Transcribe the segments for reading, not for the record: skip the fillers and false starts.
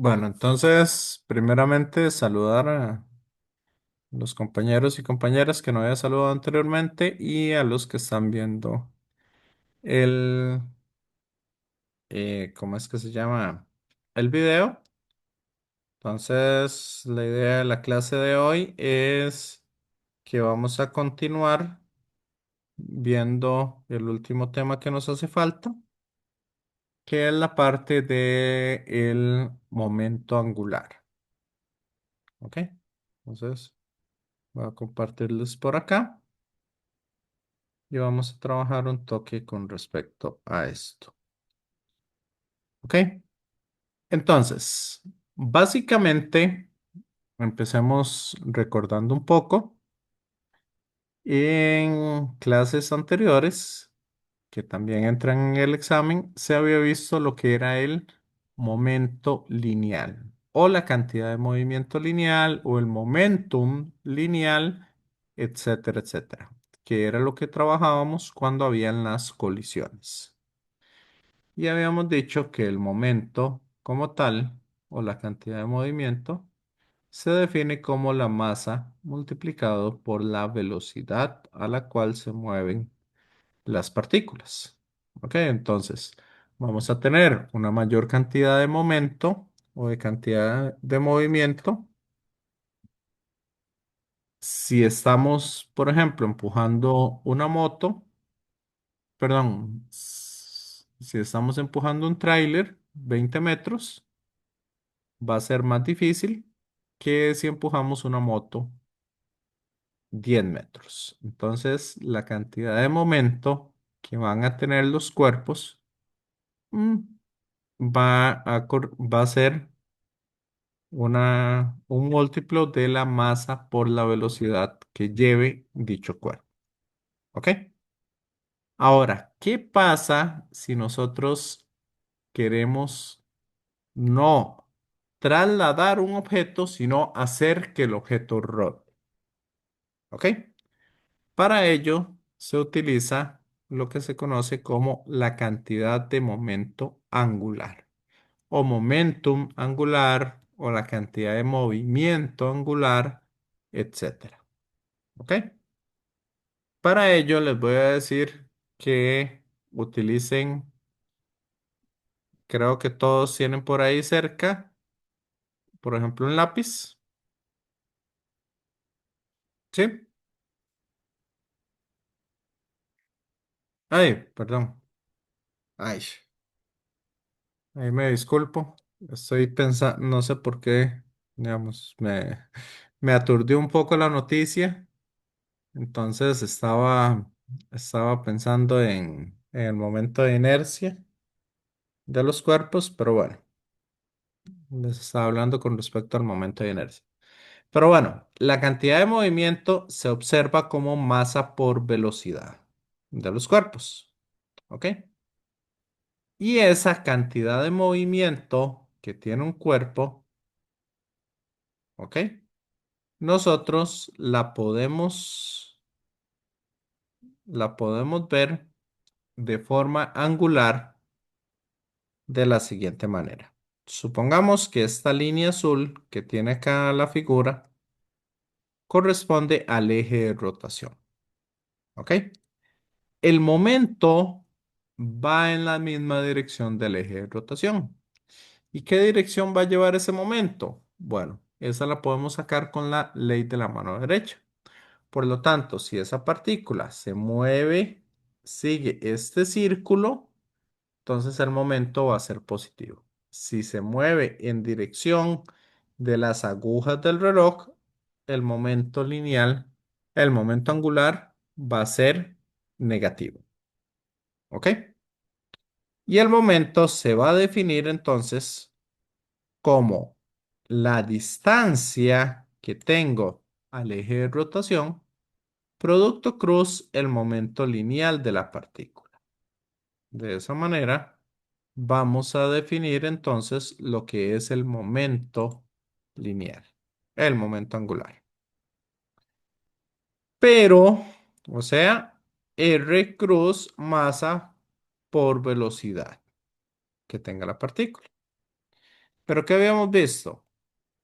Bueno, entonces, primeramente, saludar a los compañeros y compañeras que no había saludado anteriormente y a los que están viendo el, ¿cómo es que se llama? El video. Entonces, la idea de la clase de hoy es que vamos a continuar viendo el último tema que nos hace falta, que es la parte de el momento angular. ¿Ok? Entonces, voy a compartirles por acá. Y vamos a trabajar un toque con respecto a esto. ¿Ok? Entonces, básicamente, empecemos recordando un poco. En clases anteriores, que también entran en el examen, se había visto lo que era el momento lineal o la cantidad de movimiento lineal o el momentum lineal, etcétera, etcétera, que era lo que trabajábamos cuando habían las colisiones. Y habíamos dicho que el momento como tal, o la cantidad de movimiento, se define como la masa multiplicado por la velocidad a la cual se mueven las partículas. ¿Ok? Entonces, vamos a tener una mayor cantidad de momento o de cantidad de movimiento si estamos, por ejemplo, empujando una moto, perdón, si estamos empujando un tráiler 20 metros, va a ser más difícil que si empujamos una moto 10 metros. Entonces, la cantidad de momento que van a tener los cuerpos mm, va a ser un múltiplo de la masa por la velocidad que lleve dicho cuerpo. ¿Ok? Ahora, ¿qué pasa si nosotros queremos no trasladar un objeto, sino hacer que el objeto rote? ¿Ok? Para ello se utiliza lo que se conoce como la cantidad de momento angular o momentum angular o la cantidad de movimiento angular, etcétera. ¿Ok? Para ello les voy a decir que utilicen, creo que todos tienen por ahí cerca, por ejemplo, un lápiz. ¿Sí? Ay, perdón. Ay, ahí me disculpo. Estoy pensando, no sé por qué, digamos, me aturdió un poco la noticia. Entonces estaba pensando en el momento de inercia de los cuerpos, pero bueno, les estaba hablando con respecto al momento de inercia. Pero bueno, la cantidad de movimiento se observa como masa por velocidad de los cuerpos, ¿ok? Y esa cantidad de movimiento que tiene un cuerpo, ¿ok? Nosotros la podemos ver de forma angular de la siguiente manera. Supongamos que esta línea azul que tiene acá la figura corresponde al eje de rotación, ¿ok? El momento va en la misma dirección del eje de rotación. ¿Y qué dirección va a llevar ese momento? Bueno, esa la podemos sacar con la ley de la mano derecha. Por lo tanto, si esa partícula se mueve, sigue este círculo, entonces el momento va a ser positivo. Si se mueve en dirección de las agujas del reloj, el momento lineal, el momento angular va a ser negativo. ¿Ok? Y el momento se va a definir entonces como la distancia que tengo al eje de rotación, producto cruz el momento lineal de la partícula. De esa manera, vamos a definir entonces lo que es el momento lineal, el momento angular. Pero, o sea, R cruz masa por velocidad que tenga la partícula. Pero ¿qué habíamos visto?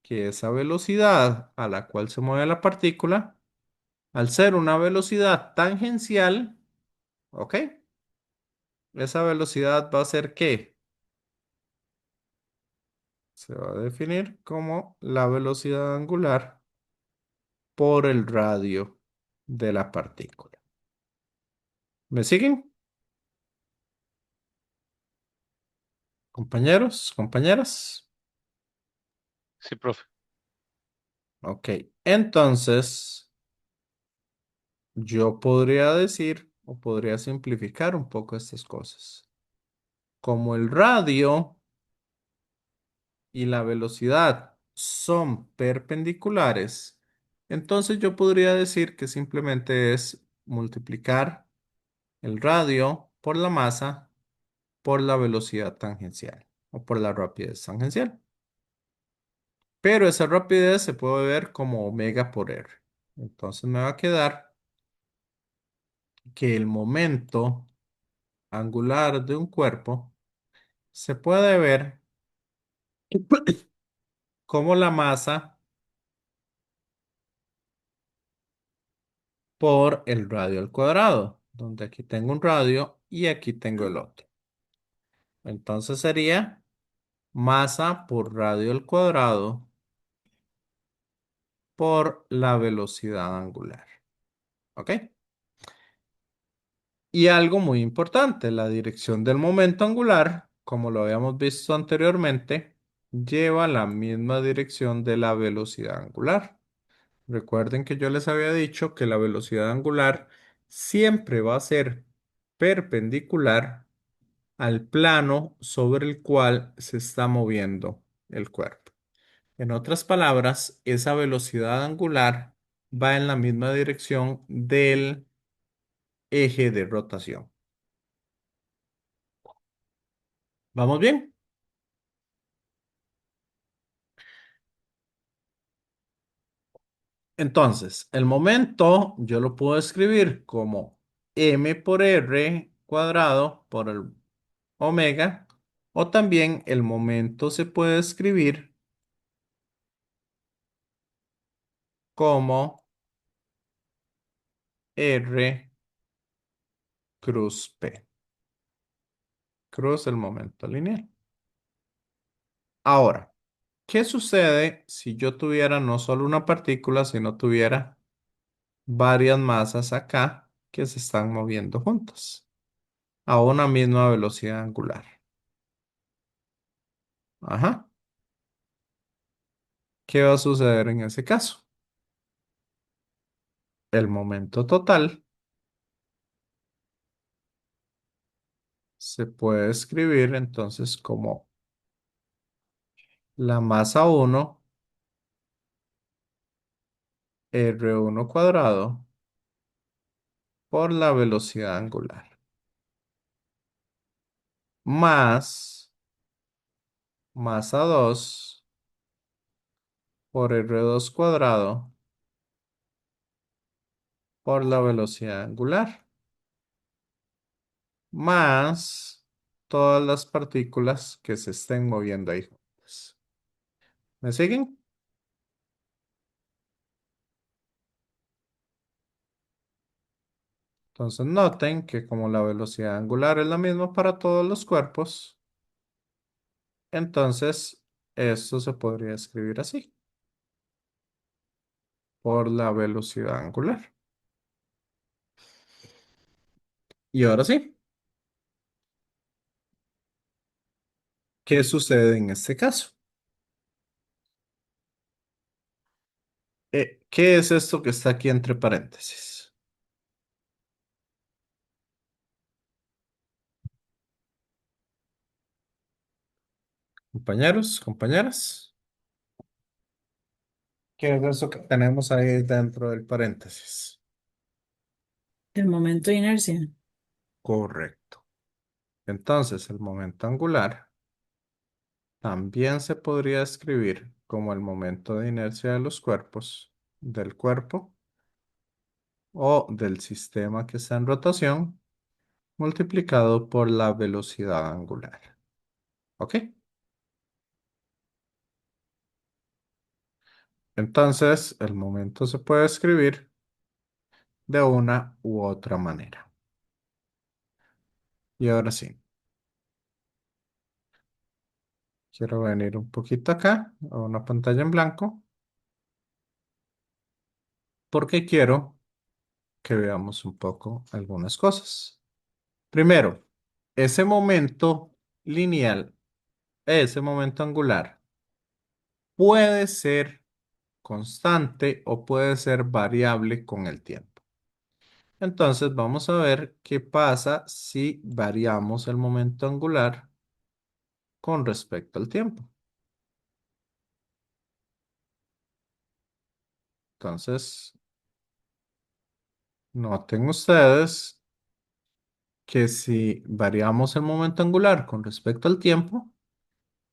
Que esa velocidad a la cual se mueve la partícula, al ser una velocidad tangencial, ¿ok? Esa velocidad va a ser ¿qué? Se va a definir como la velocidad angular por el radio de la partícula. ¿Me siguen, compañeros, compañeras? Sí, profe. Ok, entonces yo podría decir o podría simplificar un poco estas cosas. Como el radio y la velocidad son perpendiculares, entonces yo podría decir que simplemente es multiplicar el radio por la masa por la velocidad tangencial o por la rapidez tangencial. Pero esa rapidez se puede ver como omega por r. Entonces me va a quedar que el momento angular de un cuerpo se puede ver como la masa por el radio al cuadrado, donde aquí tengo un radio y aquí tengo el otro. Entonces sería masa por radio al cuadrado por la velocidad angular. ¿Ok? Y algo muy importante, la dirección del momento angular, como lo habíamos visto anteriormente, lleva la misma dirección de la velocidad angular. Recuerden que yo les había dicho que la velocidad angular siempre va a ser perpendicular al plano sobre el cual se está moviendo el cuerpo. En otras palabras, esa velocidad angular va en la misma dirección del eje de rotación. ¿Vamos bien? Entonces, el momento yo lo puedo escribir como m por r cuadrado por el omega, o también el momento se puede escribir como r cruz p, cruz el momento lineal. Ahora, ¿qué sucede si yo tuviera no solo una partícula, sino tuviera varias masas acá que se están moviendo juntas a una misma velocidad angular? Ajá. ¿Qué va a suceder en ese caso? El momento total se puede escribir entonces como la masa uno R1 cuadrado por la velocidad angular, más masa 2 por R2 cuadrado por la velocidad angular, más todas las partículas que se estén moviendo ahí juntas. ¿Me siguen? Entonces noten que como la velocidad angular es la misma para todos los cuerpos, entonces esto se podría escribir así, por la velocidad angular. Y ahora sí, ¿qué sucede en este caso? ¿Qué es esto que está aquí entre paréntesis? Compañeros, compañeras, ¿qué es eso que tenemos ahí dentro del paréntesis? El momento de inercia. Correcto. Entonces, el momento angular también se podría escribir como el momento de inercia de los cuerpos, del cuerpo o del sistema que está en rotación, multiplicado por la velocidad angular. ¿Ok? Entonces, el momento se puede escribir de una u otra manera. Y ahora sí, quiero venir un poquito acá a una pantalla en blanco porque quiero que veamos un poco algunas cosas. Primero, ese momento lineal, ese momento angular, puede ser constante o puede ser variable con el tiempo. Entonces vamos a ver qué pasa si variamos el momento angular con respecto al tiempo. Entonces, noten ustedes que si variamos el momento angular con respecto al tiempo,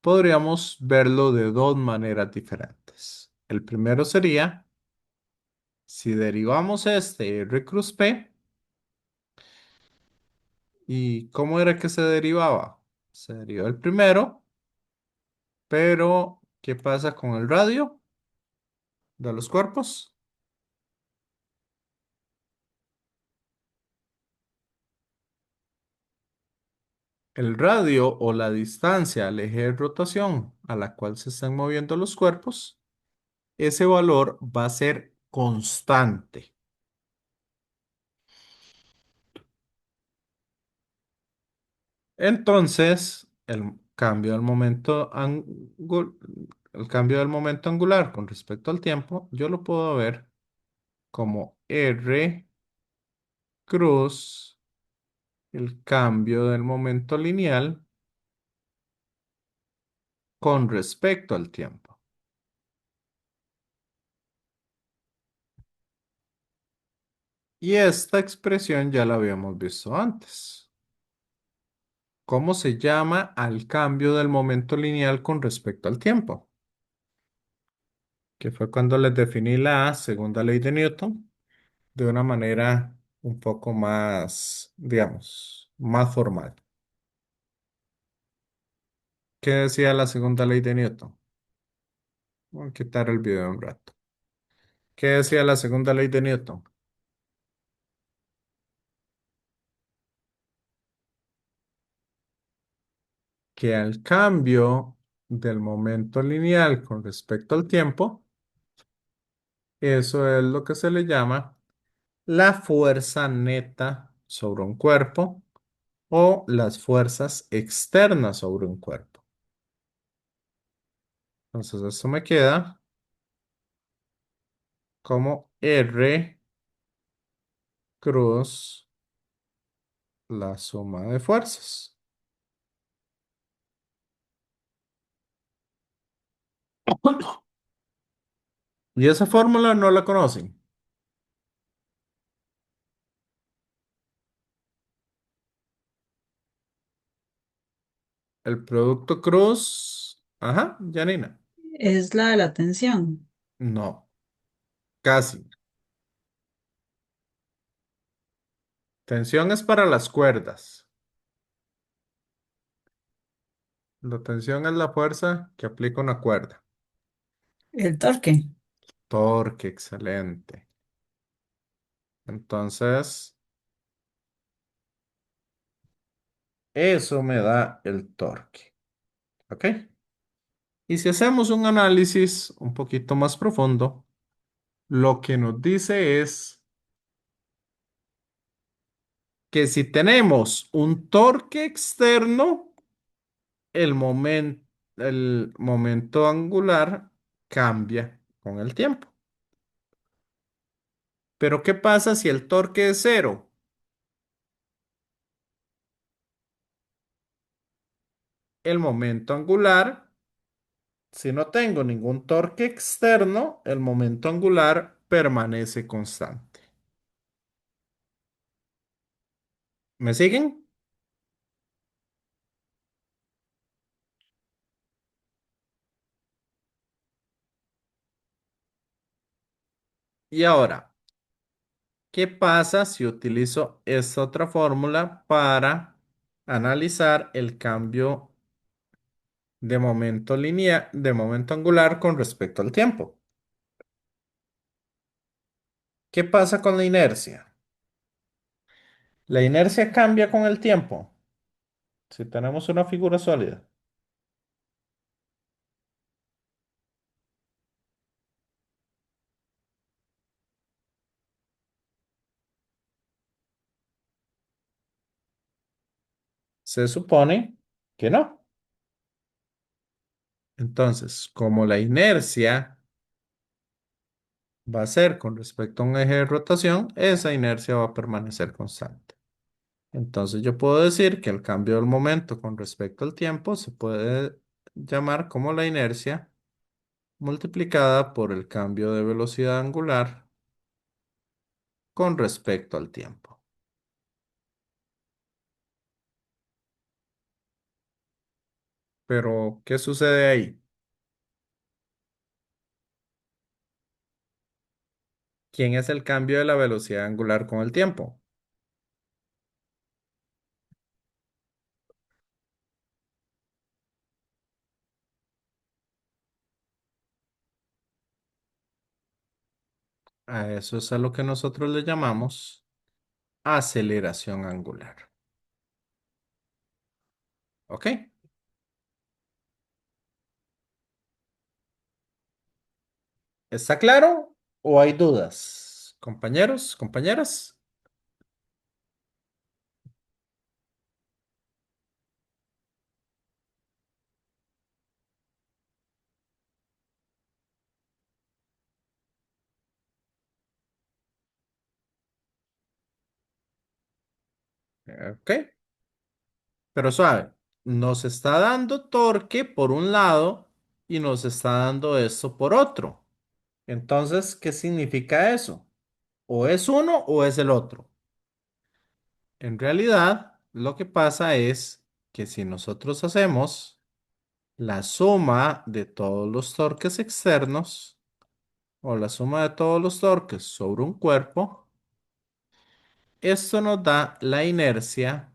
podríamos verlo de dos maneras diferentes. El primero sería, si derivamos este R cruz P, ¿y cómo era que se derivaba? Se derivó el primero, pero ¿qué pasa con el radio de los cuerpos? El radio o la distancia al eje de rotación a la cual se están moviendo los cuerpos, ese valor va a ser constante. Entonces, el cambio del momento angular con respecto al tiempo, yo lo puedo ver como R cruz el cambio del momento lineal con respecto al tiempo. Y esta expresión ya la habíamos visto antes. ¿Cómo se llama al cambio del momento lineal con respecto al tiempo? Que fue cuando les definí la segunda ley de Newton de una manera un poco más, digamos, más formal. ¿Qué decía la segunda ley de Newton? Voy a quitar el video un rato. ¿Qué decía la segunda ley de Newton? Que al cambio del momento lineal con respecto al tiempo, eso es lo que se le llama la fuerza neta sobre un cuerpo o las fuerzas externas sobre un cuerpo. Entonces, esto me queda como R cruz la suma de fuerzas. Y esa fórmula no la conocen. El producto cruz. Ajá, Janina. Es la de la tensión. No, casi. Tensión es para las cuerdas. La tensión es la fuerza que aplica una cuerda. El torque. Torque, excelente. Entonces, eso me da el torque. ¿Ok? Y si hacemos un análisis un poquito más profundo, lo que nos dice es que si tenemos un torque externo, el momento angular cambia con el tiempo. Pero ¿qué pasa si el torque es cero? El momento angular, si no tengo ningún torque externo, el momento angular permanece constante. ¿Me siguen? Y ahora, ¿qué pasa si utilizo esta otra fórmula para analizar el cambio de momento lineal, de momento angular con respecto al tiempo? ¿Qué pasa con la inercia? La inercia cambia con el tiempo. Si tenemos una figura sólida. Se supone que no. Entonces, como la inercia va a ser con respecto a un eje de rotación, esa inercia va a permanecer constante. Entonces, yo puedo decir que el cambio del momento con respecto al tiempo se puede llamar como la inercia multiplicada por el cambio de velocidad angular con respecto al tiempo. Pero, ¿qué sucede ahí? ¿Quién es el cambio de la velocidad angular con el tiempo? A eso es a lo que nosotros le llamamos aceleración angular. ¿Ok? ¿Está claro o hay dudas? Compañeros, compañeras. ¿Ok? Pero suave, nos está dando torque por un lado y nos está dando esto por otro. Entonces, ¿qué significa eso? ¿O es uno o es el otro? En realidad, lo que pasa es que si nosotros hacemos la suma de todos los torques externos o la suma de todos los torques sobre un cuerpo, esto nos da la inercia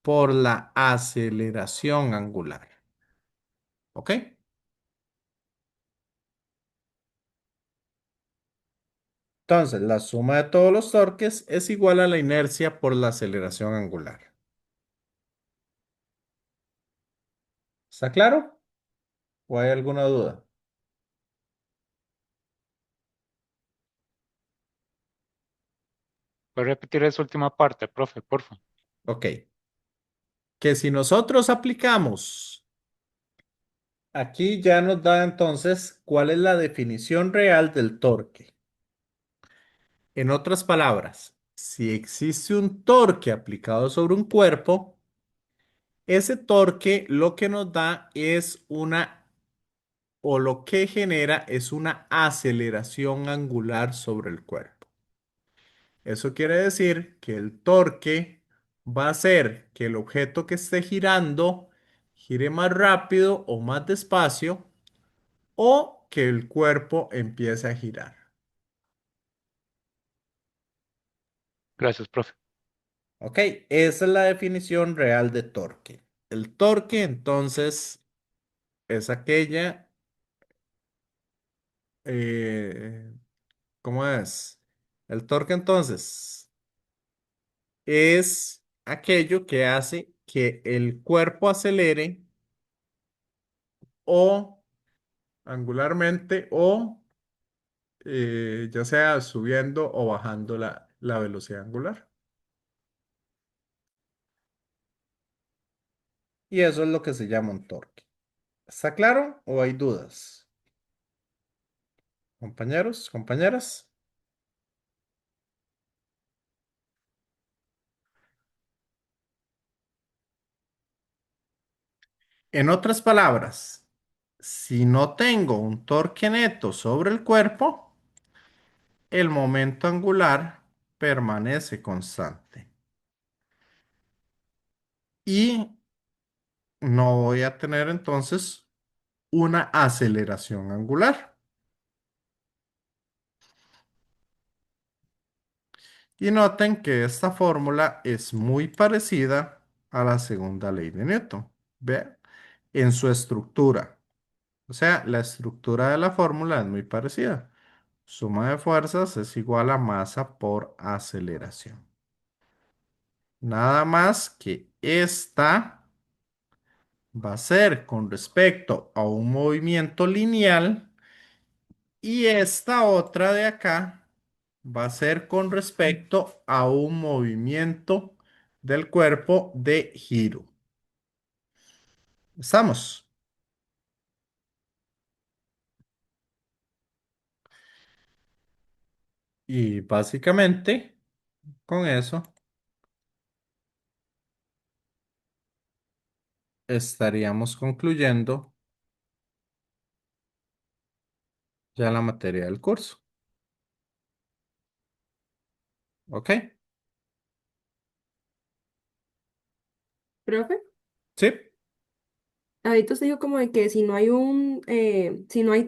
por la aceleración angular. ¿Ok? Entonces, la suma de todos los torques es igual a la inercia por la aceleración angular. ¿Está claro? ¿O hay alguna duda? ¿Puede repetir esa última parte, profe, porfa? Ok. Que si nosotros aplicamos, aquí ya nos da entonces cuál es la definición real del torque. En otras palabras, si existe un torque aplicado sobre un cuerpo, ese torque lo que nos da es una, o lo que genera es una aceleración angular sobre el cuerpo. Eso quiere decir que el torque va a hacer que el objeto que esté girando gire más rápido o más despacio o que el cuerpo empiece a girar. Gracias, profe. ¿Ok? Esa es la definición real de torque. El torque entonces es aquella, eh, ¿cómo es? El torque entonces es aquello que hace que el cuerpo acelere o angularmente o ya sea subiendo o bajando la velocidad angular. Y eso es lo que se llama un torque. ¿Está claro o hay dudas? Compañeros, compañeras. En otras palabras, si no tengo un torque neto sobre el cuerpo, el momento angular permanece constante. Y no voy a tener entonces una aceleración angular. Y noten que esta fórmula es muy parecida a la segunda ley de Newton. ¿Ve? En su estructura. O sea, la estructura de la fórmula es muy parecida. Suma de fuerzas es igual a masa por aceleración. Nada más que esta va a ser con respecto a un movimiento lineal y esta otra de acá va a ser con respecto a un movimiento del cuerpo de giro. ¿Estamos? Y básicamente con eso estaríamos concluyendo ya la materia del curso. ¿Ok? Profe, Sí, ahorita usted dijo como de que si no hay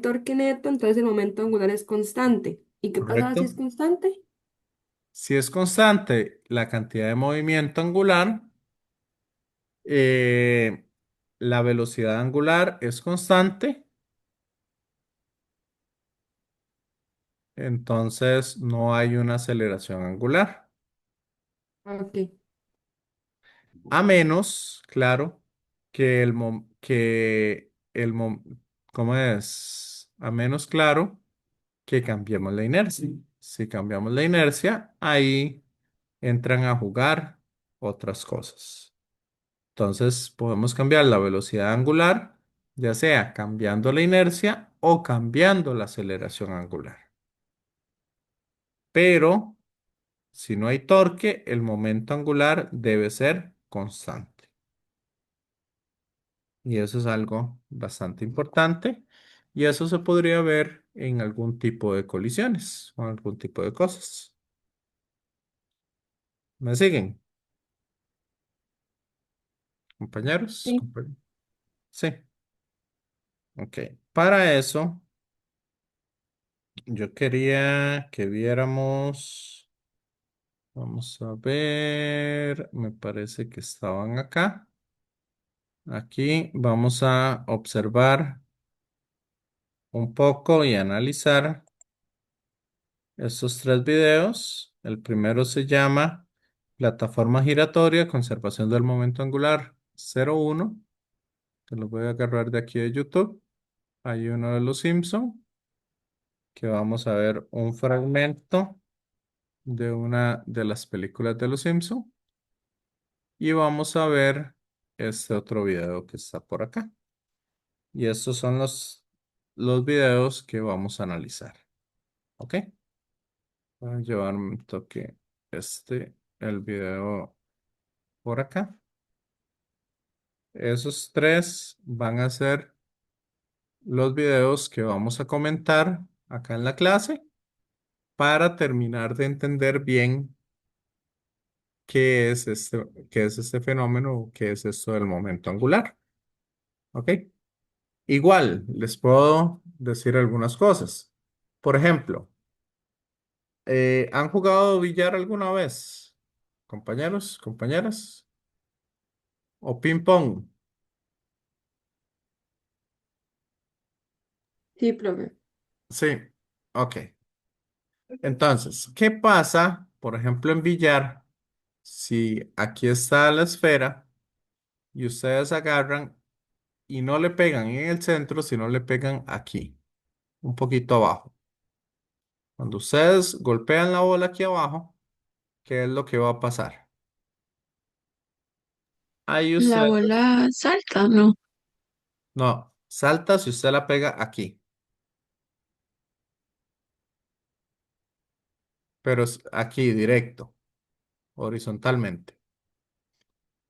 torque neto, entonces el momento angular es constante. ¿Y qué pasaba si correcto. es constante? Si es constante la cantidad de movimiento angular, eh, la velocidad angular es constante, entonces no hay una aceleración angular. Ok. A menos, claro, ¿cómo es? A menos, claro, que cambiemos la inercia. Si cambiamos la inercia, ahí entran a jugar otras cosas. Entonces, podemos cambiar la velocidad angular, ya sea cambiando la inercia o cambiando la aceleración angular. Pero, si no hay torque, el momento angular debe ser constante. Y eso es algo bastante importante. Y eso se podría ver en algún tipo de colisiones o algún tipo de cosas. ¿Me siguen, compañeros? Sí. Sí. Ok. Para eso, yo quería que viéramos. Vamos a ver. Me parece que estaban acá. Aquí vamos a observar un poco y analizar estos tres videos. El primero se llama Plataforma giratoria, conservación del momento angular 01. Que lo voy a agarrar de aquí de YouTube. Hay uno de los Simpson, que vamos a ver un fragmento de una de las películas de los Simpson. Y vamos a ver este otro video que está por acá. Y estos son los videos que vamos a analizar. ¿Ok? Voy a llevarme un toque el video por acá. Esos tres van a ser los videos que vamos a comentar acá en la clase para terminar de entender bien qué es este fenómeno o qué es esto del momento angular. ¿Ok? Igual, les puedo decir algunas cosas. Por ejemplo, ¿han jugado billar alguna vez? Compañeros, compañeras. ¿O ping pong? Sí, profe. Sí. Ok. Entonces, ¿qué pasa, por ejemplo, en billar, si aquí está la esfera y ustedes agarran y no le pegan en el centro, sino le pegan aquí, un poquito abajo? Cuando ustedes golpean la bola aquí abajo, ¿qué es lo que va a pasar? Ahí La ustedes, bola salta, ¿no? no, salta si usted la pega aquí, pero es aquí directo, horizontalmente.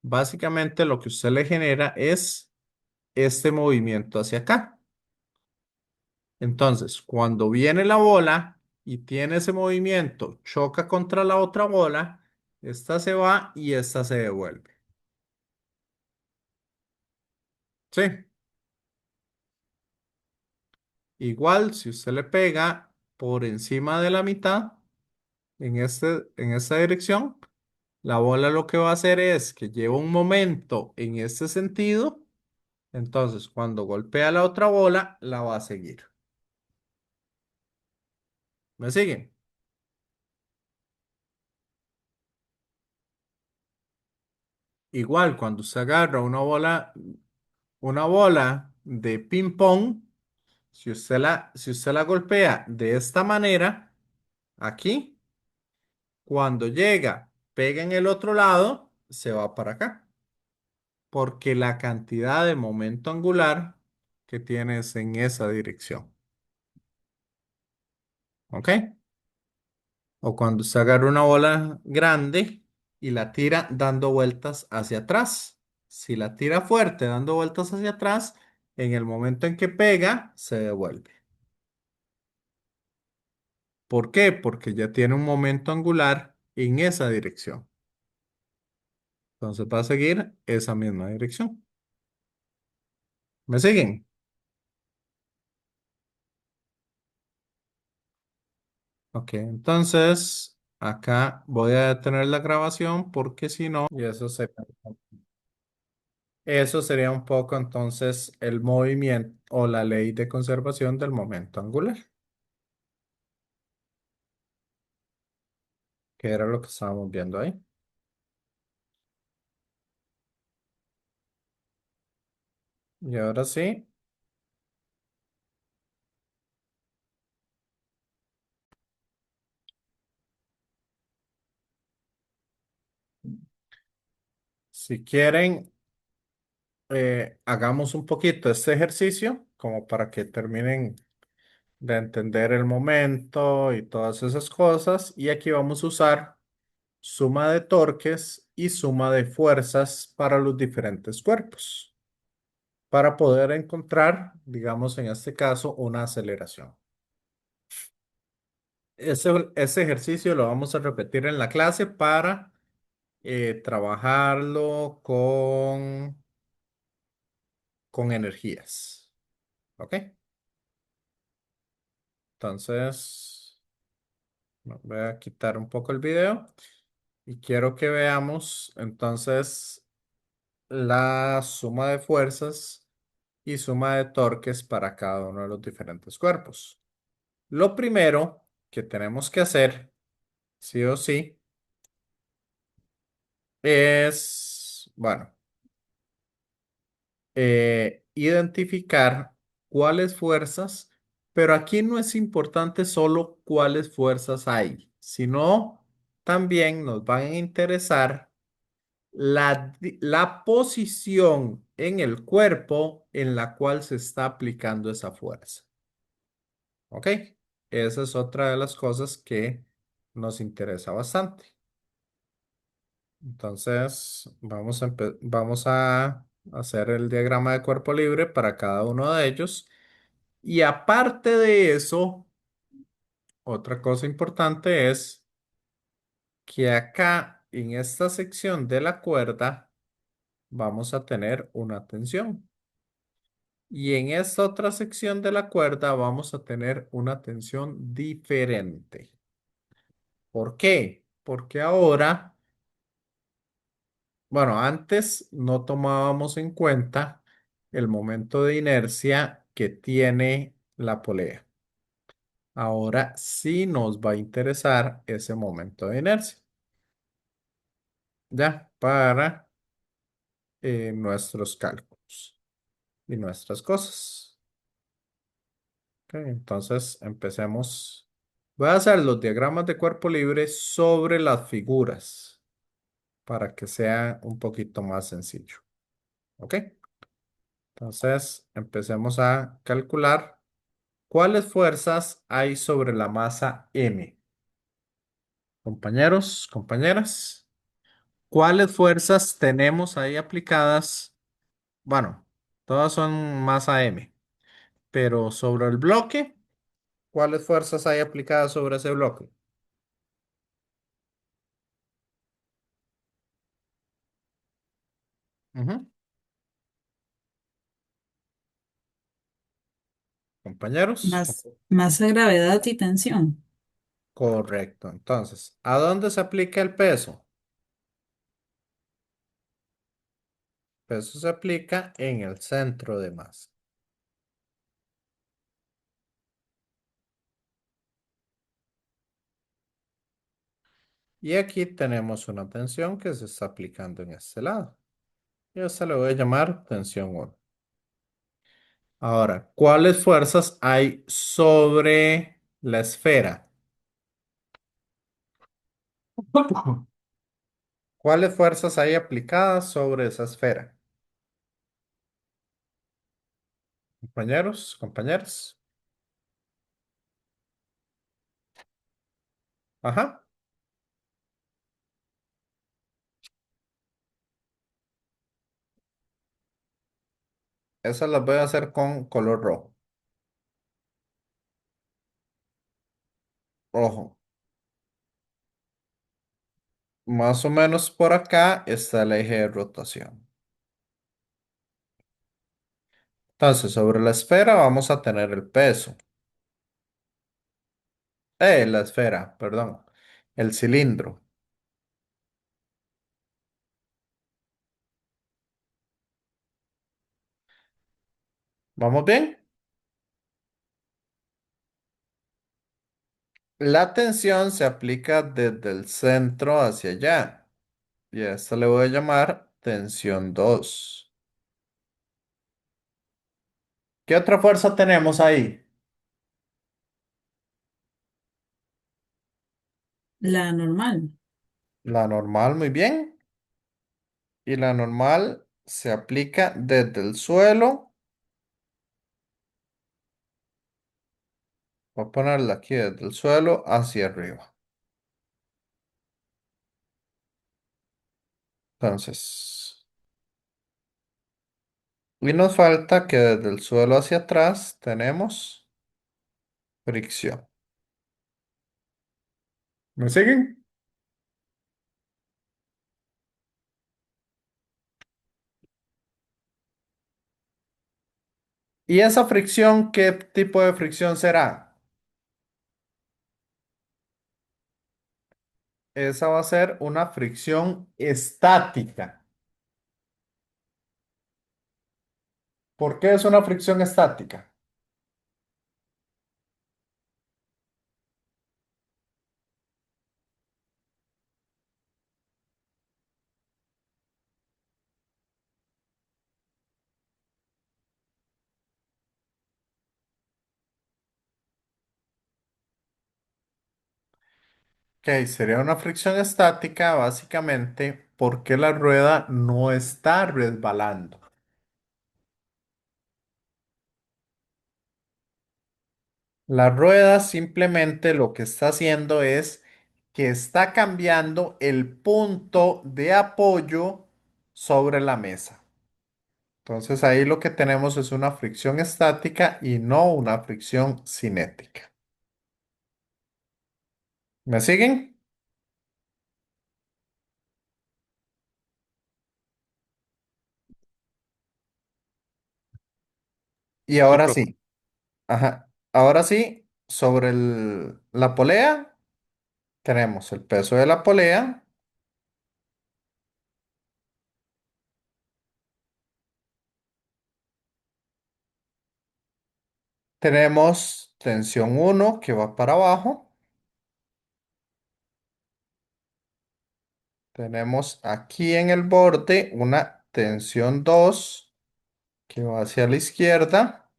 Básicamente lo que usted le genera es este movimiento hacia acá. Entonces, cuando viene la bola y tiene ese movimiento, choca contra la otra bola, esta se va y esta se devuelve. Sí, igual si usted le pega por encima de la mitad en esta dirección, la bola lo que va a hacer es que lleva un momento en este sentido, entonces cuando golpea la otra bola, la va a seguir. ¿Me siguen? Igual, cuando usted agarra una bola de ping pong, si usted la golpea de esta manera, aquí, cuando llega, pega en el otro lado, se va para acá, porque la cantidad de momento angular que tiene es en esa dirección. ¿Ok? O cuando usted agarra una bola grande y la tira dando vueltas hacia atrás. Si la tira fuerte dando vueltas hacia atrás, en el momento en que pega, se devuelve. ¿Por qué? Porque ya tiene un momento angular en esa dirección. Entonces va a seguir esa misma dirección. ¿Me siguen? Ok, entonces acá voy a detener la grabación porque si no, y eso sería un poco entonces el movimiento o la ley de conservación del momento angular, que era lo que estábamos viendo ahí. Y ahora sí, si quieren, hagamos un poquito este ejercicio como para que terminen de entender el momento y todas esas cosas. Y aquí vamos a usar suma de torques y suma de fuerzas para los diferentes cuerpos, para poder encontrar, digamos en este caso, una aceleración. Ese ejercicio lo vamos a repetir en la clase para trabajarlo con energías. ¿Ok? Entonces, voy a quitar un poco el video y quiero que veamos entonces la suma de fuerzas y suma de torques para cada uno de los diferentes cuerpos. Lo primero que tenemos que hacer, sí o sí, es, bueno, identificar cuáles fuerzas, pero aquí no es importante solo cuáles fuerzas hay, sino también nos van a interesar la posición en el cuerpo en la cual se está aplicando esa fuerza. ¿Ok? Esa es otra de las cosas que nos interesa bastante. Entonces, vamos a hacer el diagrama de cuerpo libre para cada uno de ellos. Y aparte de eso, otra cosa importante es que acá en esta sección de la cuerda vamos a tener una tensión. Y en esta otra sección de la cuerda vamos a tener una tensión diferente. ¿Por qué? Porque ahora, bueno, antes no tomábamos en cuenta el momento de inercia que tiene la polea. Ahora sí nos va a interesar ese momento de inercia, ya, para nuestros cálculos y nuestras cosas. Ok, entonces empecemos. Voy a hacer los diagramas de cuerpo libre sobre las figuras para que sea un poquito más sencillo. ¿Ok? Entonces empecemos a calcular cuáles fuerzas hay sobre la masa M. Compañeros, compañeras, ¿cuáles fuerzas tenemos ahí aplicadas? Bueno, todas son masa M, pero sobre el bloque, ¿cuáles fuerzas hay aplicadas sobre ese bloque? Ujú. Compañeros. Masa, gravedad y tensión. Correcto. Entonces, ¿a dónde se aplica el peso? Peso se aplica en el centro de masa. Y aquí tenemos una tensión que se está aplicando en este lado. Y a esta le voy a llamar tensión 1. Ahora, ¿cuáles fuerzas hay sobre la esfera? ¿Cuáles fuerzas hay aplicadas sobre esa esfera? Compañeros, compañeras. Ajá. Esas las voy a hacer con color rojo. Rojo. Más o menos por acá está el eje de rotación. Entonces, sobre la esfera vamos a tener el peso. La esfera, perdón. El cilindro. ¿Vamos bien? La tensión se aplica desde el centro hacia allá. Y a esta le voy a llamar tensión 2. ¿Qué otra fuerza tenemos ahí? La normal. La normal, muy bien. Y la normal se aplica desde el suelo. Voy a ponerla aquí desde el suelo hacia arriba. Entonces, y nos falta que desde el suelo hacia atrás tenemos fricción. ¿Me siguen? ¿Y esa fricción, qué tipo de fricción será? Esa va a ser una fricción estática. ¿Por qué es una fricción estática? Ok, sería una fricción estática básicamente porque la rueda no está resbalando. La rueda simplemente lo que está haciendo es que está cambiando el punto de apoyo sobre la mesa. Entonces ahí lo que tenemos es una fricción estática y no una fricción cinética. ¿Me siguen? Y Sí, ahora profe. sí. Ajá. Ahora sí, sobre la polea, tenemos el peso de la polea. Tenemos tensión 1 que va para abajo. Tenemos aquí en el borde una tensión 2 que va hacia la izquierda.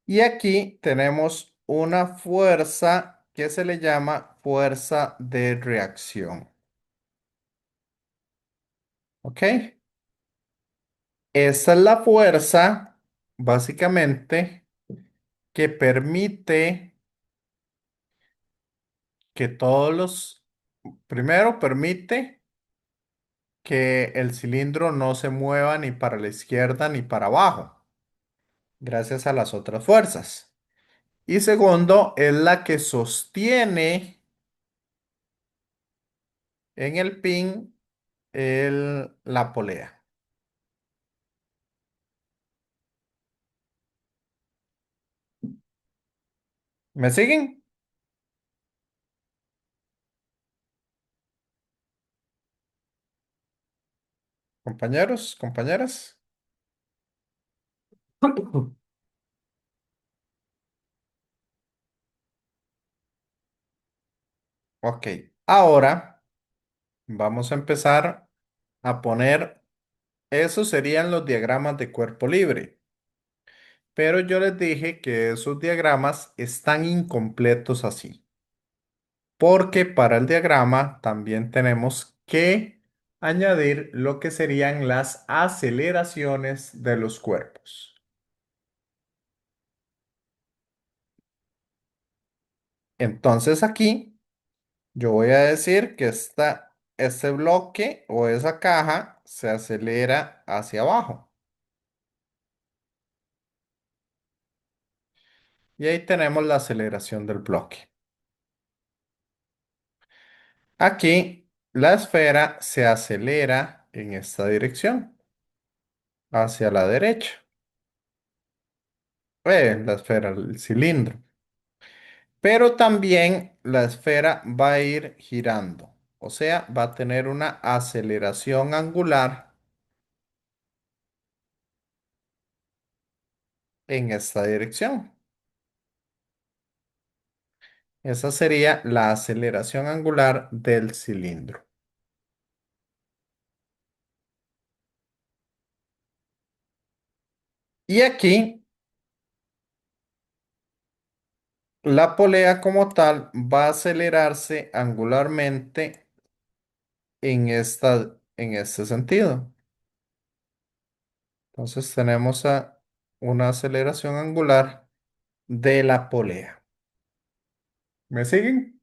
Y aquí tenemos una fuerza que se le llama fuerza de reacción. ¿Ok? Esa es la fuerza, básicamente, que permite que primero permite que el cilindro no se mueva ni para la izquierda ni para abajo, gracias a las otras fuerzas. Y segundo, es la que sostiene en el pin la polea. ¿Me siguen? Compañeros, compañeras. Ok, ahora vamos a empezar a poner, esos serían los diagramas de cuerpo libre, pero yo les dije que esos diagramas están incompletos así, porque para el diagrama también tenemos que añadir lo que serían las aceleraciones de los cuerpos. Entonces aquí yo voy a decir que este bloque o esa caja se acelera hacia abajo. Y ahí tenemos la aceleración del bloque. Aquí la esfera se acelera en esta dirección, hacia la derecha. La esfera, el cilindro. Pero también la esfera va a ir girando. O sea, va a tener una aceleración angular en esta dirección. Esa sería la aceleración angular del cilindro. Y aquí la polea como tal va a acelerarse angularmente en este sentido. Entonces tenemos una aceleración angular de la polea. ¿Me siguen?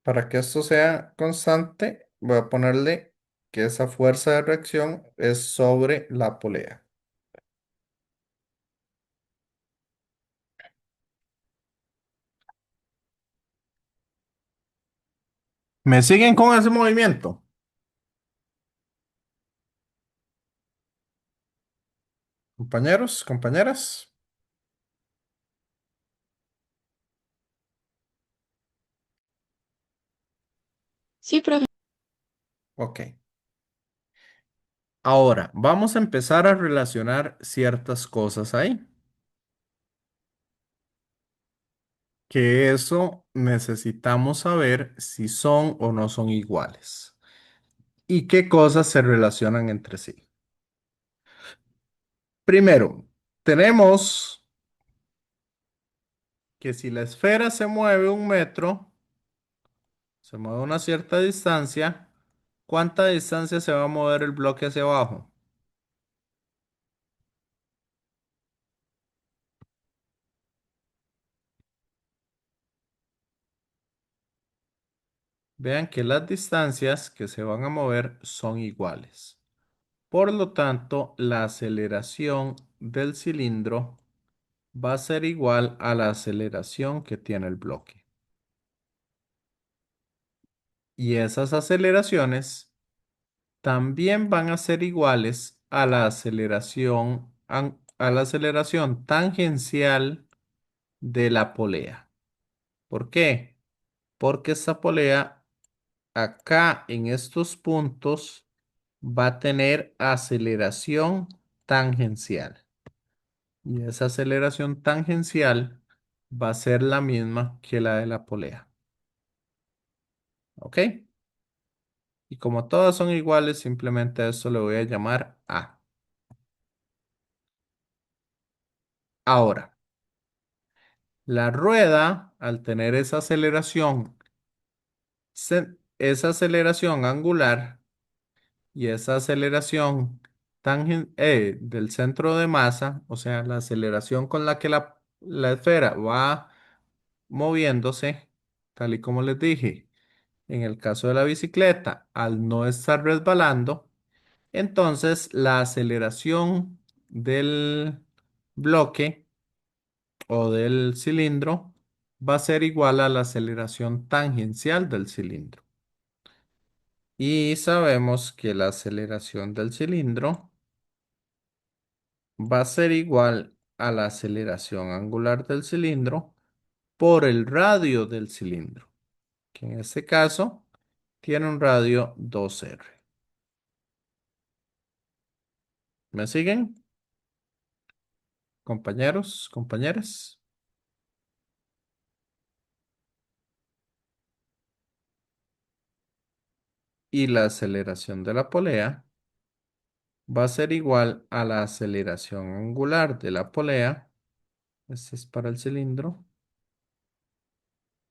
Para que esto sea constante, voy a ponerle que esa fuerza de reacción es sobre la polea. ¿Me siguen con ese movimiento? Compañeros, compañeras. Sí, profe. Ok. Ahora, vamos a empezar a relacionar ciertas cosas ahí. Que eso necesitamos saber si son o no son iguales. Y qué cosas se relacionan entre sí. Primero, tenemos que si la esfera se mueve 1 metro, se mueve una cierta distancia, ¿cuánta distancia se va a mover el bloque hacia abajo? Vean que las distancias que se van a mover son iguales. Por lo tanto, la aceleración del cilindro va a ser igual a la aceleración que tiene el bloque. Y esas aceleraciones también van a ser iguales a la aceleración tangencial de la polea. ¿Por qué? Porque esta polea acá en estos puntos va a tener aceleración tangencial. Y esa aceleración tangencial va a ser la misma que la de la polea. ¿Ok? Y como todas son iguales, simplemente a esto le voy a llamar A. Ahora, la rueda, al tener esa aceleración angular y esa aceleración del centro de masa, o sea, la aceleración con la que la esfera va moviéndose, tal y como les dije, en el caso de la bicicleta, al no estar resbalando, entonces la aceleración del bloque o del cilindro va a ser igual a la aceleración tangencial del cilindro. Y sabemos que la aceleración del cilindro va a ser igual a la aceleración angular del cilindro por el radio del cilindro, que en este caso tiene un radio 2R. ¿Me siguen, compañeros, compañeras? Y la aceleración de la polea va a ser igual a la aceleración angular de la polea. Este es para el cilindro.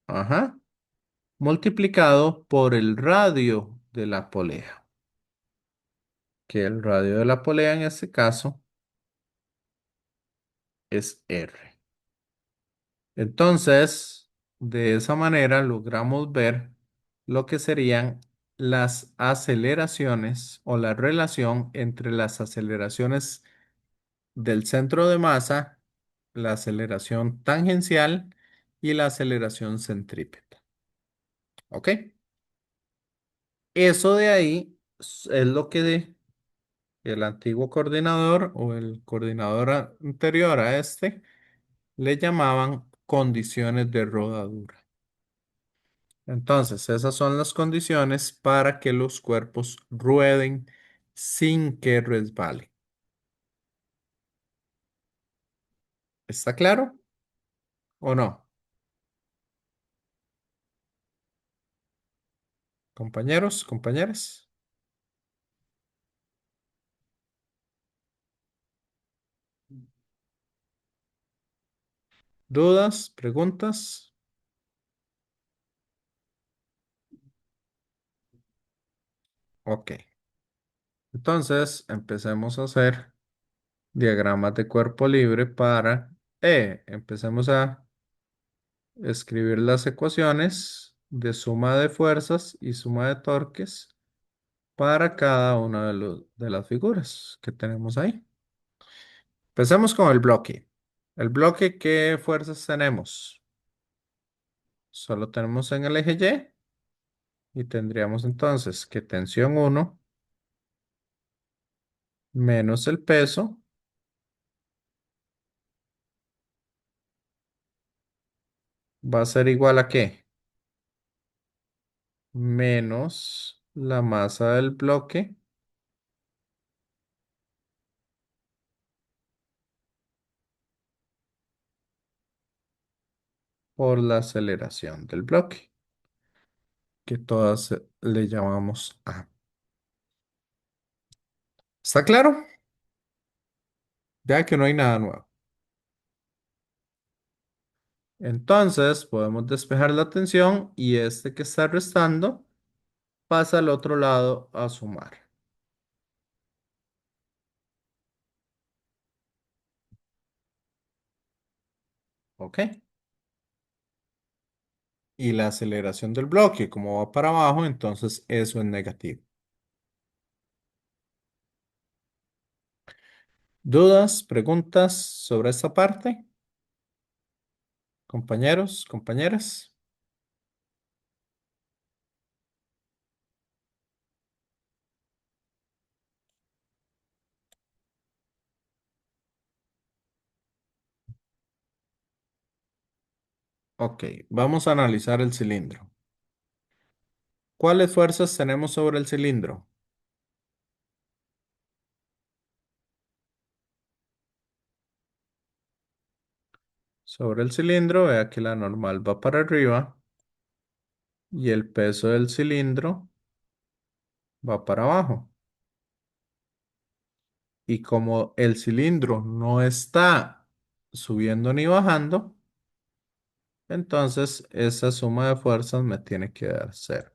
Ajá. Multiplicado por el radio de la polea. Que el radio de la polea en este caso es R. Entonces, de esa manera logramos ver lo que serían las aceleraciones o la relación entre las aceleraciones del centro de masa, la aceleración tangencial y la aceleración centrípeta. ¿Ok? Eso de ahí es lo que el antiguo coordinador o el coordinador anterior a este le llamaban condiciones de rodadura. Entonces, esas son las condiciones para que los cuerpos rueden sin que resbalen. ¿Está claro o no? Compañeros, compañeras. ¿Dudas? ¿Preguntas? Ok. Entonces, empecemos a hacer diagramas de cuerpo libre para empecemos a escribir las ecuaciones de suma de fuerzas y suma de torques para cada una de las figuras que tenemos ahí. Empecemos con el bloque. El bloque, ¿qué fuerzas tenemos? Solo tenemos en el eje Y tendríamos entonces que tensión 1 menos el peso va a ser igual a ¿qué? Menos la masa del bloque por la aceleración del bloque, que todas le llamamos A. ¿Está claro? Ya que no hay nada nuevo. Entonces podemos despejar la tensión y este que está restando pasa al otro lado a sumar. ¿Ok? Y la aceleración del bloque, como va para abajo, entonces eso es negativo. ¿Dudas, preguntas sobre esta parte? Compañeros, compañeras. Ok, vamos a analizar el cilindro. ¿Cuáles fuerzas tenemos sobre el cilindro? Sobre el cilindro, vea que la normal va para arriba y el peso del cilindro va para abajo. Y como el cilindro no está subiendo ni bajando, entonces esa suma de fuerzas me tiene que dar cero.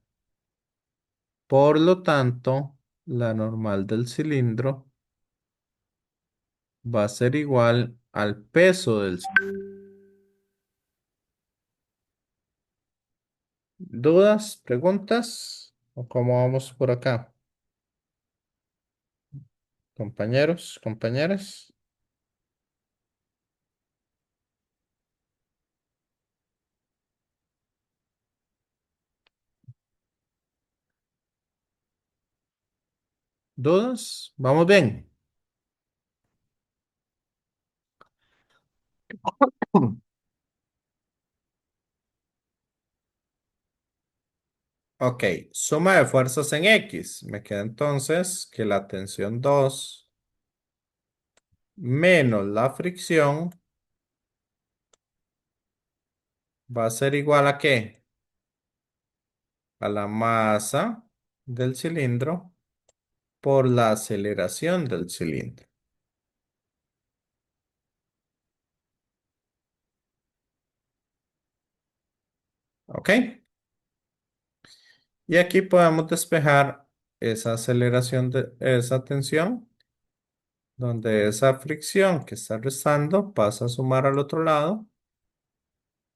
Por lo tanto, la normal del cilindro va a ser igual al peso del cilindro. ¿Dudas? ¿Preguntas? ¿O cómo vamos por acá? Compañeros, compañeras. ¿Dudas? ¿Vamos bien? Ok, suma de fuerzas en X. Me queda entonces que la tensión 2 menos la fricción va a ser igual a ¿qué? A la masa del cilindro por la aceleración del cilindro. ¿Ok? Y aquí podemos despejar esa aceleración de esa tensión, donde esa fricción que está restando pasa a sumar al otro lado.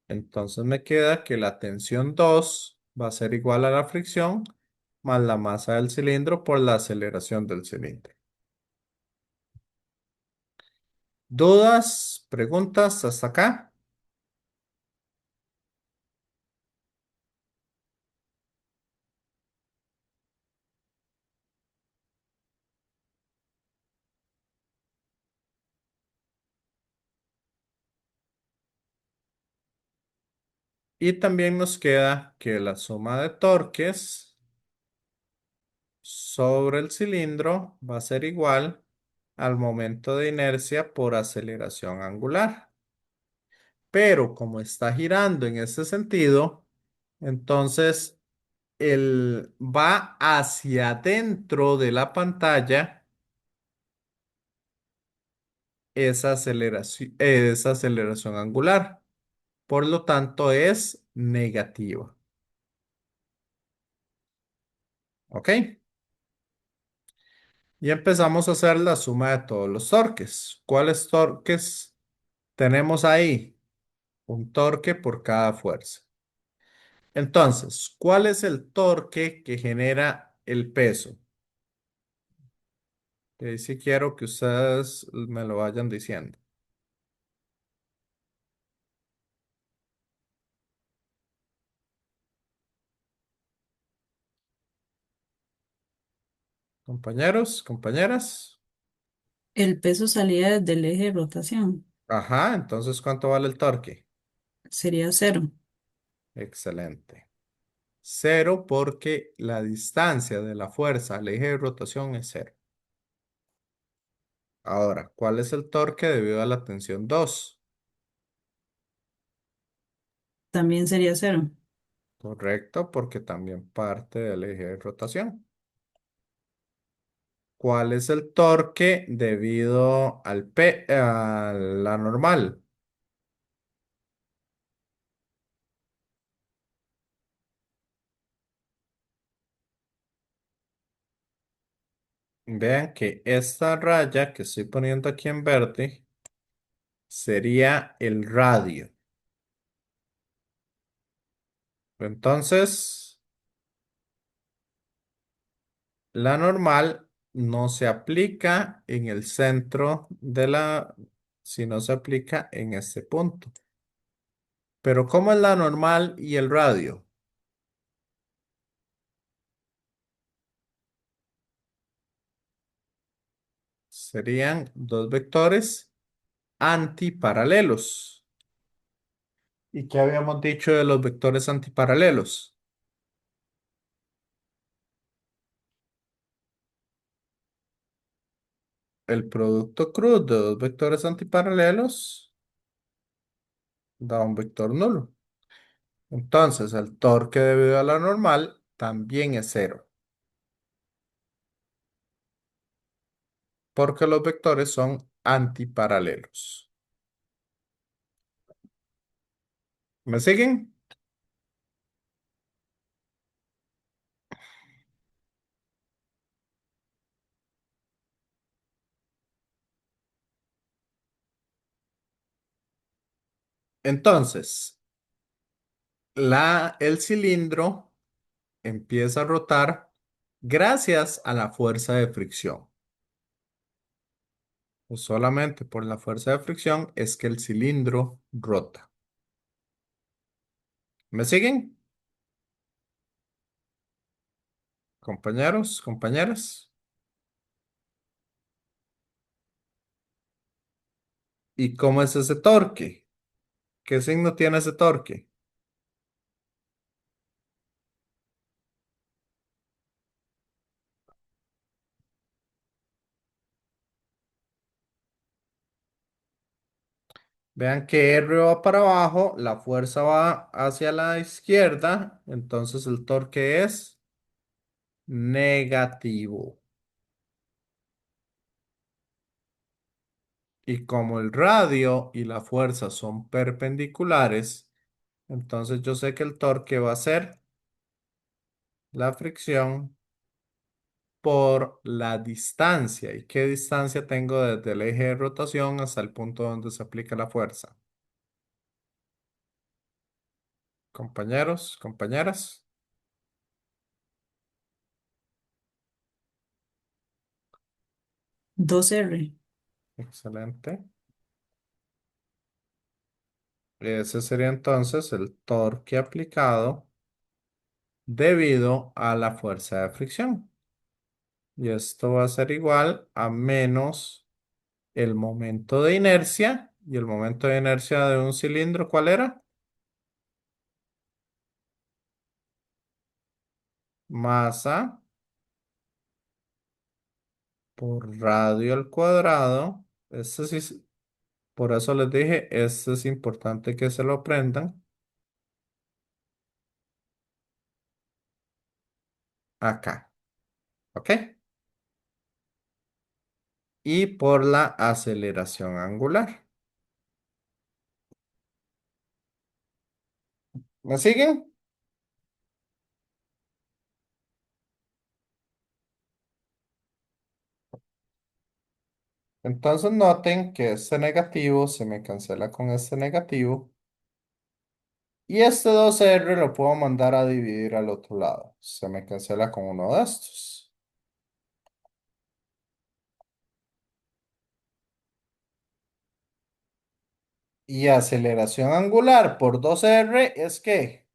Entonces me queda que la tensión 2 va a ser igual a la fricción más la masa del cilindro por la aceleración del cilindro. ¿Dudas? ¿Preguntas hasta acá? Y también nos queda que la suma de torques sobre el cilindro va a ser igual al momento de inercia por aceleración angular. Pero como está girando en ese sentido, entonces él va hacia adentro de la pantalla esa aceleración angular. Por lo tanto, es negativa. ¿Ok? Y empezamos a hacer la suma de todos los torques. ¿Cuáles torques tenemos ahí? Un torque por cada fuerza. Entonces, ¿cuál es el torque que genera el peso? Si quiero que ustedes me lo vayan diciendo. Compañeros, compañeras. El peso salía desde el eje de rotación. Ajá, entonces, ¿cuánto vale el torque? Sería cero. Excelente. Cero porque la distancia de la fuerza al eje de rotación es cero. Ahora, ¿cuál es el torque debido a la tensión 2? También sería cero. Correcto, porque también parte del eje de rotación. ¿Cuál es el torque debido a la normal? Vean que esta raya que estoy poniendo aquí en verde sería el radio. Entonces, la normal no se aplica en el centro sino se aplica en este punto. Pero ¿cómo es la normal y el radio? Serían dos vectores antiparalelos. ¿Y qué habíamos dicho de los vectores antiparalelos? El producto cruz de dos vectores antiparalelos da un vector nulo. Entonces, el torque debido a la normal también es cero, porque los vectores son antiparalelos. ¿Me siguen? Entonces, el cilindro empieza a rotar gracias a la fuerza de fricción. Pues solamente por la fuerza de fricción es que el cilindro rota. ¿Me siguen? Compañeros, compañeras. ¿Y cómo es ese torque? ¿Qué signo tiene ese torque? Vean que R va para abajo, la fuerza va hacia la izquierda, entonces el torque es negativo. Y como el radio y la fuerza son perpendiculares, entonces yo sé que el torque va a ser la fricción por la distancia. ¿Y qué distancia tengo desde el eje de rotación hasta el punto donde se aplica la fuerza? Compañeros, compañeras. 2R. Excelente. Ese sería entonces el torque aplicado debido a la fuerza de fricción. Y esto va a ser igual a menos el momento de inercia. ¿Y el momento de inercia de un cilindro cuál era? Masa por radio al cuadrado. Este sí, por eso les dije, este es importante que se lo aprendan acá. ¿Ok? Y por la aceleración angular. ¿Me siguen? Entonces noten que este negativo se me cancela con este negativo. Y este 2R lo puedo mandar a dividir al otro lado. Se me cancela con uno de estos. Y aceleración angular por 2R es que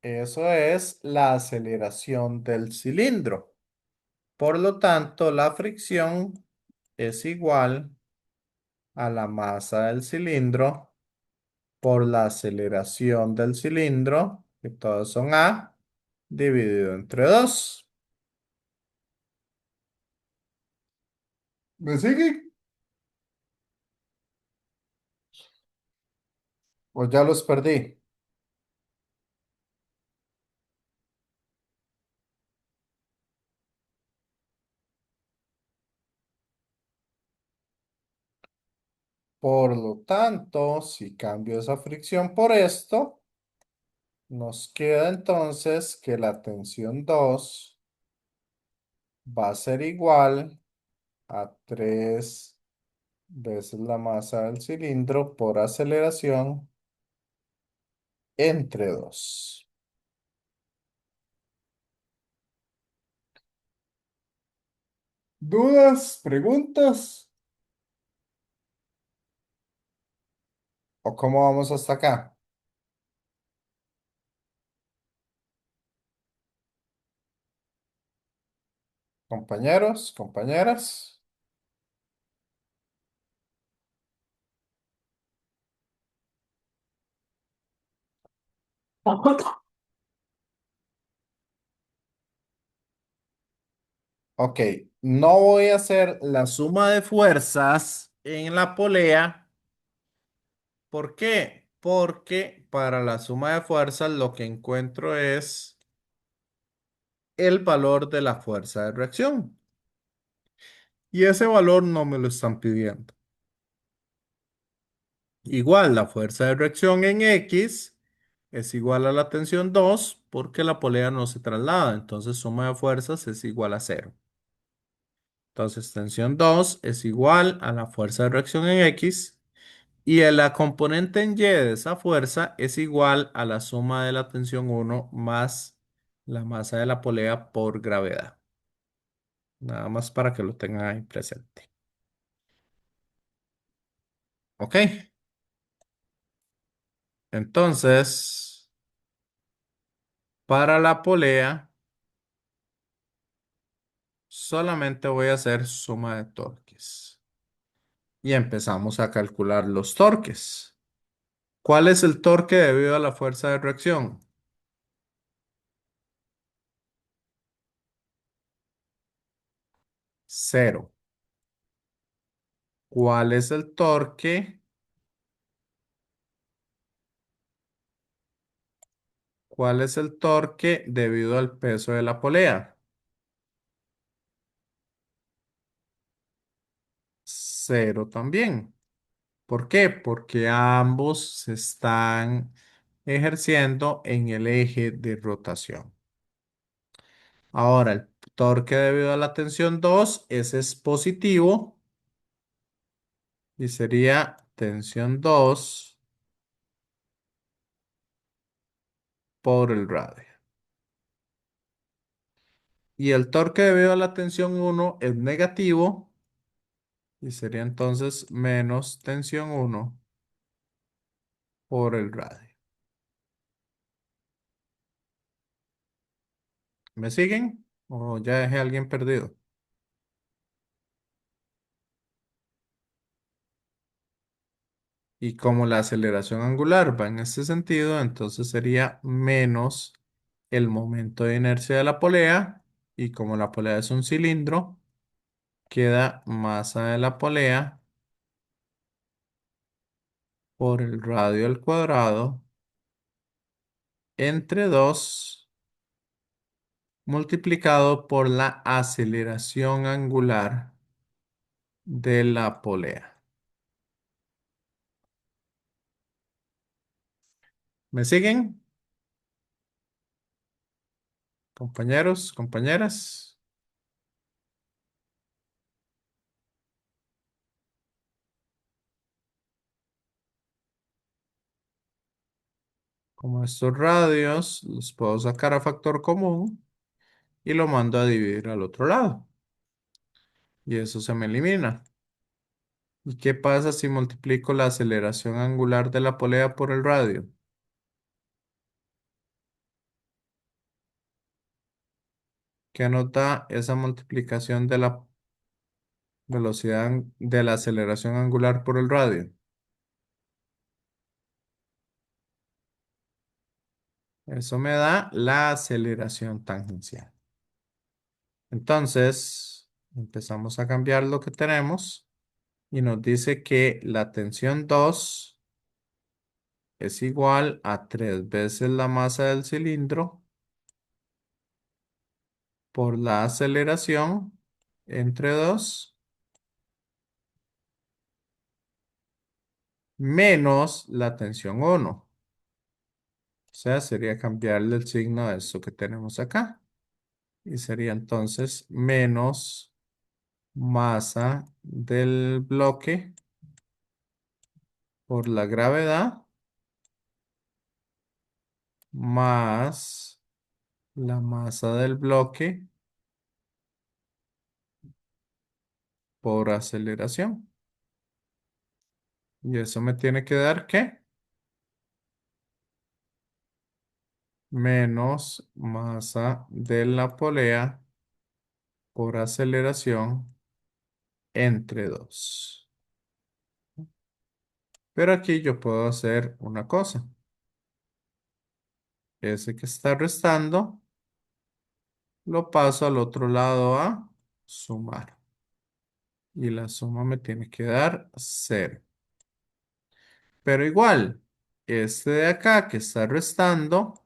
eso es la aceleración del cilindro. Por lo tanto, la fricción es igual a la masa del cilindro por la aceleración del cilindro, que todos son A, dividido entre 2. ¿Me siguen? ¿O ya los perdí? Por lo tanto, si cambio esa fricción por esto, nos queda entonces que la tensión 2 va a ser igual a 3 veces la masa del cilindro por aceleración entre 2. ¿Dudas? ¿Preguntas? ¿O cómo vamos hasta acá? Compañeros, compañeras. Ok, no voy a hacer la suma de fuerzas en la polea. ¿Por qué? Porque para la suma de fuerzas lo que encuentro es el valor de la fuerza de reacción. Y ese valor no me lo están pidiendo. Igual, la fuerza de reacción en X es igual a la tensión 2 porque la polea no se traslada. Entonces, suma de fuerzas es igual a cero. Entonces, tensión 2 es igual a la fuerza de reacción en X y la componente en Y de esa fuerza es igual a la suma de la tensión 1 más la masa de la polea por gravedad. Nada más para que lo tengan ahí presente. ¿Ok? Entonces, para la polea, solamente voy a hacer suma de torques. Y empezamos a calcular los torques. ¿Cuál es el torque debido a la fuerza de reacción? Cero. ¿Cuál es el torque ¿Cuál es el torque debido al peso de la polea? Cero también. ¿Por qué? Porque ambos se están ejerciendo en el eje de rotación. Ahora, el torque debido a la tensión 2, ese es positivo y sería tensión 2 por el radio. Y el torque debido a la tensión 1 es negativo y sería entonces menos tensión 1 por el radio. ¿Me siguen? ¿O ya dejé a alguien perdido? Y como la aceleración angular va en este sentido, entonces sería menos el momento de inercia de la polea. Y como la polea es un cilindro, queda masa de la polea por el radio al cuadrado entre 2 multiplicado por la aceleración angular de la polea. ¿Me siguen, compañeros, compañeras? Como estos radios los puedo sacar a factor común y lo mando a dividir al otro lado. Y eso se me elimina. ¿Y qué pasa si multiplico la aceleración angular de la polea por el radio? ¿Qué nos da esa multiplicación de la velocidad de la aceleración angular por el radio? Eso me da la aceleración tangencial. Entonces, empezamos a cambiar lo que tenemos y nos dice que la tensión 2 es igual a 3 veces la masa del cilindro por la aceleración entre 2 menos la tensión 1. O sea, sería cambiarle el signo a eso que tenemos acá. Y sería entonces menos masa del bloque por la gravedad más la masa del bloque por aceleración. Y eso me tiene que dar ¿qué? Menos masa de la polea por aceleración entre 2. Pero aquí yo puedo hacer una cosa. Ese que está restando lo paso al otro lado a sumar. Y la suma me tiene que dar 0. Pero igual, este de acá que está restando,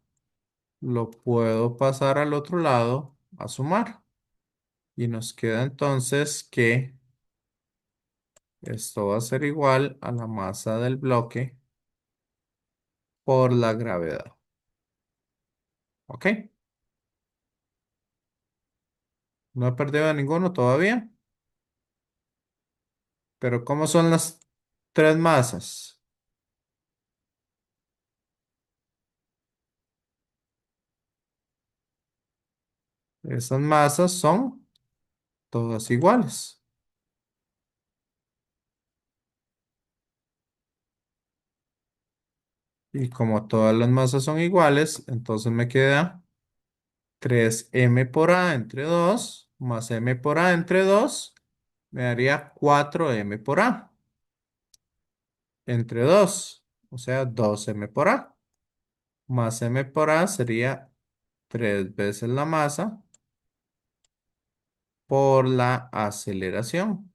lo puedo pasar al otro lado a sumar. Y nos queda entonces que esto va a ser igual a la masa del bloque por la gravedad. ¿Ok? No he perdido ninguno todavía. Pero ¿cómo son las tres masas? Esas masas son todas iguales. Y como todas las masas son iguales, entonces me queda 3m por a entre 2 más m por a entre 2 me daría 4m por a entre 2, o sea, 2m por a, más m por a sería 3 veces la masa por la aceleración.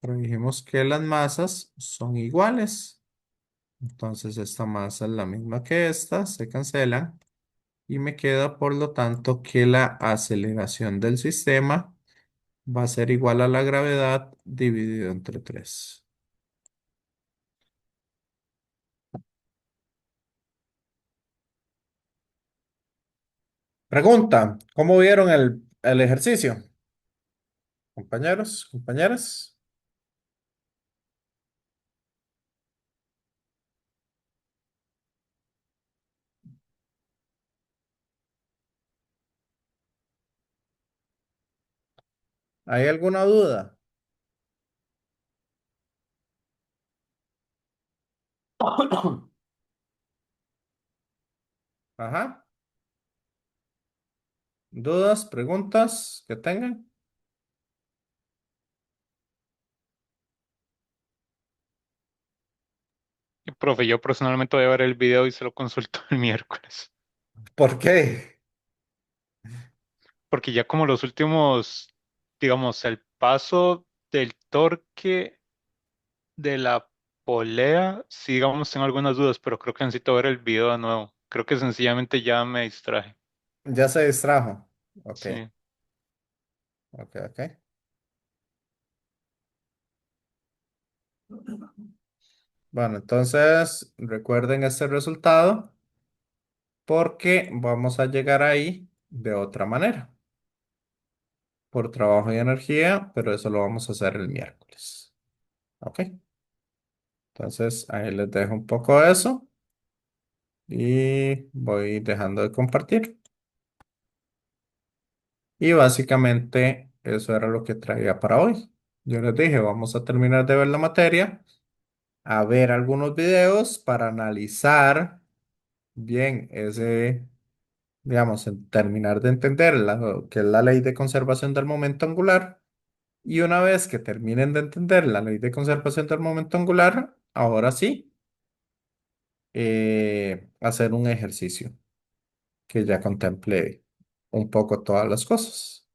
Pero dijimos que las masas son iguales. Entonces esta masa es la misma que esta, se cancelan y me queda por lo tanto que la aceleración del sistema va a ser igual a la gravedad dividido entre 3. Pregunta, ¿cómo vieron el ejercicio? Compañeros, compañeras. ¿Hay alguna duda? Ajá. ¿Dudas, preguntas que tengan? Y, profe, yo personalmente voy a ver el video y se lo consulto el miércoles. ¿Por qué? Porque ya como los últimos, digamos, el paso del torque de la polea, sí, digamos, tengo algunas dudas, pero creo que necesito ver el video de nuevo. Creo que sencillamente ya me distraje. Ya se distrajo. Ok, Sí. ok, ok. Bueno, entonces recuerden este resultado porque vamos a llegar ahí de otra manera, por trabajo y energía, pero eso lo vamos a hacer el miércoles. Ok, entonces ahí les dejo un poco de eso y voy dejando de compartir. Y básicamente eso era lo que traía para hoy. Yo les dije, vamos a terminar de ver la materia, a ver algunos videos para analizar bien ese, digamos, terminar de entender lo que es la ley de conservación del momento angular. Y una vez que terminen de entender la ley de conservación del momento angular, ahora sí, hacer un ejercicio que ya contemple un poco todas las cosas.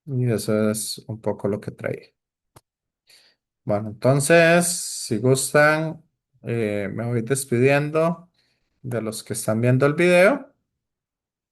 Y eso es un poco lo que traía. Bueno, entonces, si gustan, me voy despidiendo de los que están viendo el video